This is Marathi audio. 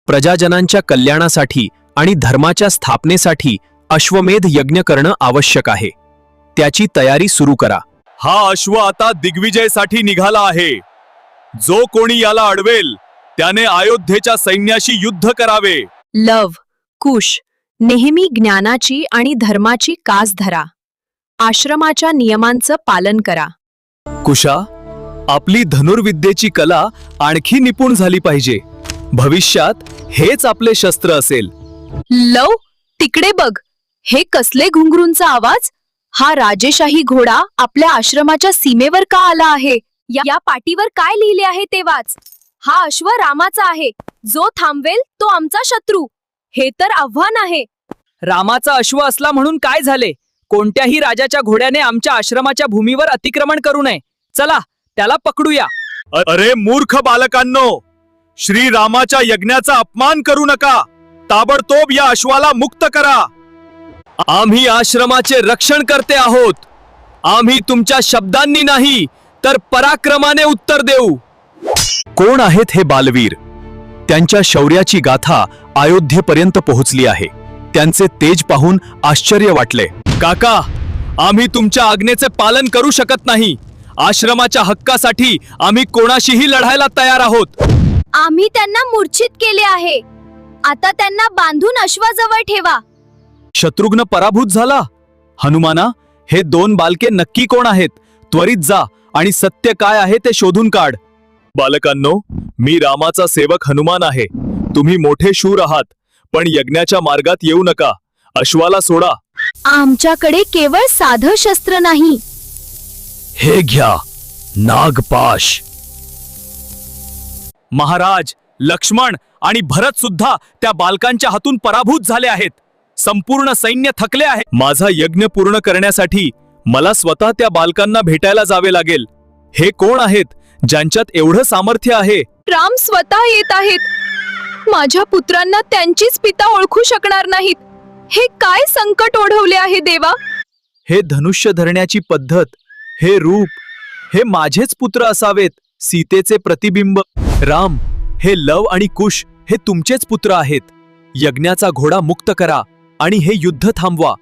प्रजाजनांच्या कल्याणासाठी आणि धर्माच्या स्थापनेसाठी अश्वमेध यज्ञ करणं आवश्यक आहे. त्याची तयारी सुरू करा. हा अश्व आता दिग्विजयसाठी निघाला आहे. जो कोणी याला अडवेल त्याने अयोध्येच्या सैन्याशी युद्ध करावे. लव, कुश, नेहमी ज्ञानाची आणि धर्माची कास धरा. आश्रमाच्या नियमांचं पालन करा. कुशा, आपली धनुर्विद्येची कला आणखी निपुण झाली पाहिजे. भविष्यात हेच आपले शस्त्र असेल. लव, तिकडे बघ. हे कसले घुंगरूंचा आवाज? हा राजेशाही घोडा आपल्या आश्रमाच्या सीमेवर का आला आहे? या पाटीवर काय लिहिले आहे ते वाच. हा अश्व रामाचा आहे. जो थांबवेल तो आमचा शत्रू. हे तर आव्हान आहे. रामाचा अश्व असला म्हणून काय झाले? कोणत्याही राजाच्या घोड्याने आमच्या आश्रमाच्या भूमीवर अतिक्रमण करू नये. चला त्याला पकडूया. अरे मूर्ख बालकांनो, श्री रामाच्या यज्ञाचा अपमान करू नका. ताबडतोब या अश्वाला मुक्त करा. आम्ही आश्रमाचे रक्षण करते आहोत. आम्ही तुमच्या शब्दांनी नाही तर पराक्रमाने उत्तर देऊ. कोण आहेत हे बालवीर? त्यांच्या शौर्याची गाथा अयोध्येपर्यंत पोहोचली आहे. त्यांचे तेज पाहून आश्चर्य वाटले. काका, आम्ही तुमच्या आज्ञेचे पालन करू शकत नाही. आश्रमाच्या हक्कासाठी आम्ही कोणाशीही लढायला तयार आहोत. आम्ही त्यांना मूर्छित केले आहे. आता त्यांना बांधून अश्वाजवळ ठेवा. शत्रुघ्न पराभूत झाला. हनुमाना, हे दोन बालके नक्की कोण आहेत? त्वरित जा आणि सत्य काय आहे ते शोधून काढ. बालकांनो, मी रामाचा सेवक हनुमान आहे. तुम्ही मोठे शूर आहात, पण यज्ञाच्या मार्गात येऊ नका. अश्वाला सोडा. आमच्याकडे केवळ साधं शस्त्र नाही. हे घ्या, नागपाश. महाराज, लक्ष्मण आणि भरत सुद्धा त्या बालकांच्या हातून पराभूत झाले आहेत. संपूर्ण सैन्य थकले आहे. माझा यज्ञ पूर्ण करण्यासाठी मला स्वतः त्या बालकांना भेटायला जावे लागेल. हे कोण आहेत ज्यांच्यात एवढं सामर्थ्य आहे? राम स्वतः येत आहेत. माझ्या पुत्रांना त्यांचीच पिता ओळखू शकणार नाहीत. हे काय संकट ओढवले आहे देवा? हे धनुष्य धरण्याची पद्धत, हे रूप, हे माझेच पुत्र असावेत. सीतेचे प्रतिबिंब. राम, हे लव आणि कुश हे तुमचेच पुत्र आहेत. यज्ञाचा घोडा मुक्त करा आणि हे युद्ध थांबवा.